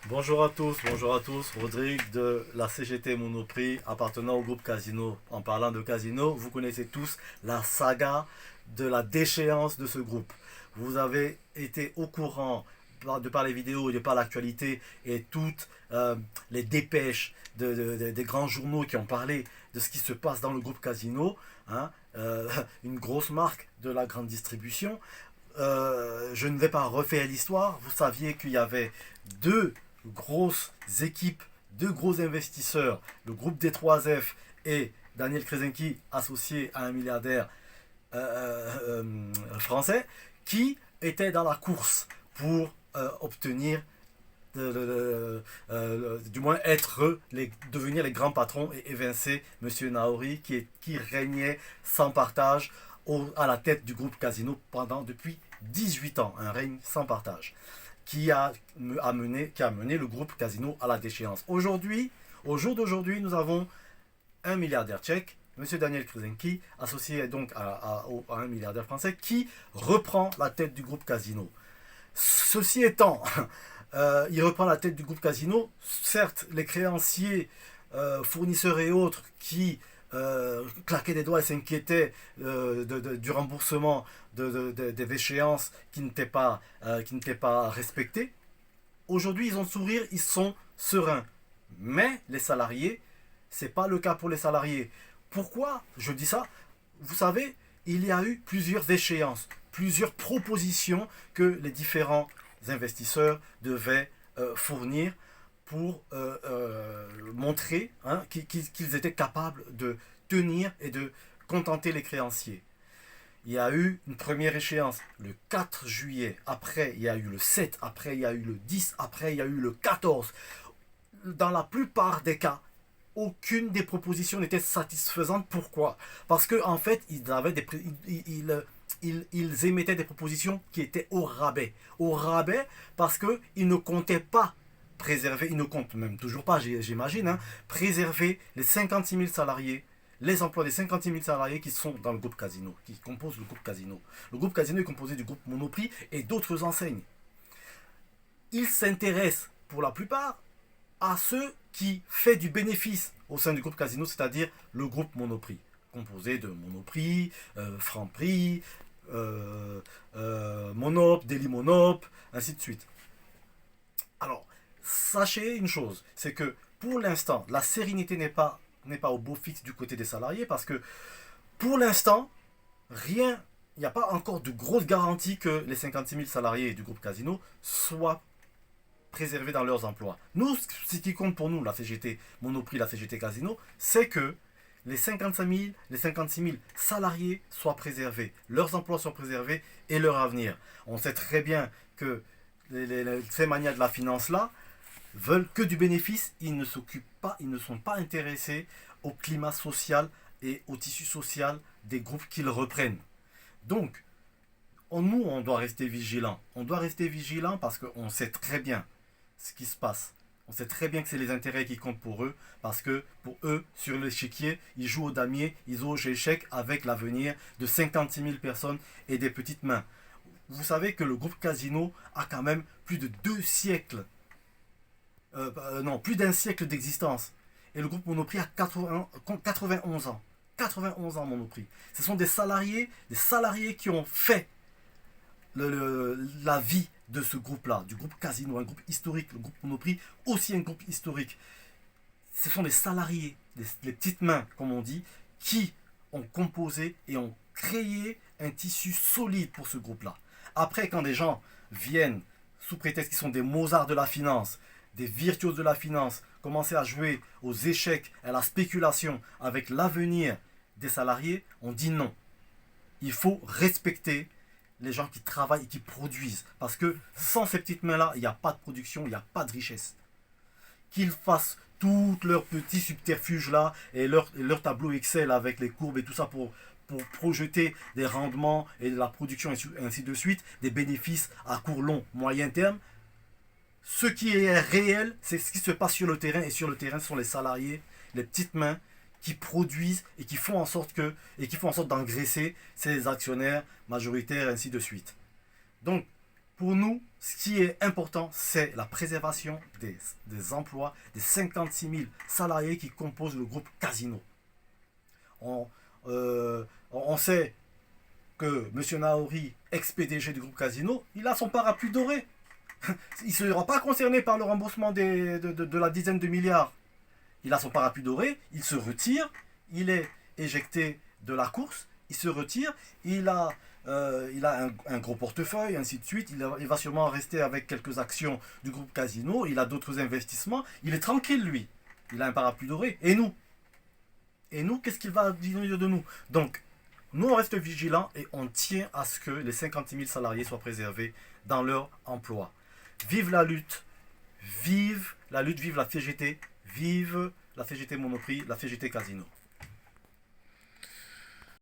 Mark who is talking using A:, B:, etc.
A: Bonjour à tous. Rodrigue de la CGT Monoprix, appartenant au groupe Casino. En parlant de Casino, vous connaissez tous la saga de la déchéance de ce groupe. Vous avez été au courant de par les vidéos et de par l'actualité et toutes les dépêches des grands journaux qui ont parlé de ce qui se passe dans le groupe Casino, hein, une grosse marque de la grande distribution. Je ne vais pas refaire l'histoire. Vous saviez qu'il y avait deux grosses équipes, deux gros investisseurs, le groupe D3F et Daniel Kretinsky, associé à un milliardaire français, qui étaient dans la course pour obtenir, du moins devenir les grands patrons et évincer M. Naouri qui régnait sans partage à la tête du groupe Casino depuis 18 ans, un règne sans partage qui a mené le groupe Casino à la déchéance. Aujourd'hui, au jour d'aujourd'hui, nous avons un milliardaire tchèque, M. Daniel Kretinsky, associé donc à un milliardaire français, qui reprend la tête du groupe Casino. Ceci étant, il reprend la tête du groupe Casino. Certes, les créanciers, fournisseurs et autres qui claquaient des doigts et s'inquiétaient du remboursement des échéances qui n'étaient pas respectées. Aujourd'hui, ils ont le sourire, ils sont sereins. Mais les salariés, ce n'est pas le cas pour les salariés. Pourquoi je dis ça? Vous savez, il y a eu plusieurs échéances, plusieurs propositions que les différents investisseurs devaient fournir pour montrer qu'ils étaient capables de tenir et de contenter les créanciers. Il y a eu une première échéance le 4 juillet, après il y a eu le 7, après il y a eu le 10, après il y a eu le 14. Dans la plupart des cas, aucune des propositions n'était satisfaisante. Pourquoi? Parce qu'en fait, ils émettaient des propositions qui étaient au rabais. Au rabais parce qu'ils ne comptaient pas préserver, ils ne comptent même toujours pas, j'imagine, préserver les 56 000 salariés, les emplois des 56 000 salariés qui sont dans le groupe Casino, qui composent le groupe Casino. Le groupe Casino est composé du groupe Monoprix et d'autres enseignes. Ils s'intéressent pour la plupart à ceux qui font du bénéfice au sein du groupe Casino, c'est-à-dire le groupe Monoprix, composé de Monoprix, Franprix, Monop, Dailymonop, ainsi de suite. Alors, sachez une chose, c'est que pour l'instant, la sérénité n'est pas au beau fixe du côté des salariés, parce que pour l'instant, il n'y a pas encore de grosse garantie que les 56 000 salariés du groupe Casino soient préservés dans leurs emplois. Nous, ce qui compte pour nous, la CGT Monoprix, la CGT Casino, c'est que les 56 000 salariés soient préservés, leurs emplois soient préservés et leur avenir. On sait très bien que ces manias de la finance-là veulent que du bénéfice, ils ne sont pas intéressés au climat social et au tissu social des groupes qu'ils reprennent. Donc, nous, on doit rester vigilants. On doit rester vigilants parce qu'on sait très bien ce qui se passe. On sait très bien que c'est les intérêts qui comptent pour eux, parce que pour eux, sur l'échiquier, ils jouent au damier, ils jouent aux échecs avec l'avenir de 56 000 personnes et des petites mains. Vous savez que le groupe Casino a quand même plus de 2 siècles, plus d'un siècle d'existence. Et le groupe Monoprix a 91 ans. 91 ans Monoprix. Ce sont des salariés qui ont fait la vie de ce groupe-là, du groupe Casino, un groupe historique, le groupe Monoprix, aussi un groupe historique. Ce sont des salariés, les petites mains, comme on dit, qui ont composé et ont créé un tissu solide pour ce groupe-là. Après, quand des gens viennent, sous prétexte qu'ils sont des Mozart de la finance, des virtuoses de la finance, commencer à jouer aux échecs, à la spéculation avec l'avenir des salariés, on dit non. Il faut respecter les gens qui travaillent et qui produisent. Parce que sans ces petites mains-là, il n'y a pas de production, il n'y a pas de richesse. Qu'ils fassent tous leurs petits subterfuges-là et leur tableau Excel avec les courbes et tout ça pour projeter des rendements et de la production et ainsi de suite, des bénéfices à court, long, moyen terme. Ce qui est réel, c'est ce qui se passe sur le terrain. Et sur le terrain, ce sont les salariés, les petites mains qui produisent et qui font en sorte d'engraisser ces actionnaires majoritaires, ainsi de suite. Donc, pour nous, Ce qui est important, c'est la préservation des emplois des 56 000 salariés qui composent le groupe Casino. On sait que M. Naouri, ex-PDG du groupe Casino, il a son parapluie doré. Il ne sera pas concerné par le remboursement de la dizaine de milliards. Il a son parapluie doré, il se retire, il est éjecté de la course, il se retire, il a un gros portefeuille, ainsi de suite, il va sûrement rester avec quelques actions du groupe Casino, il a d'autres investissements, il est tranquille lui, il a un parapluie doré. Et nous, qu'est-ce qu'il va dire de nous? Donc, nous on reste vigilants et on tient à ce que les 56 000 salariés soient préservés dans leur emploi. Vive la lutte, vive la CGT, vive la CGT Monoprix, la CGT Casino.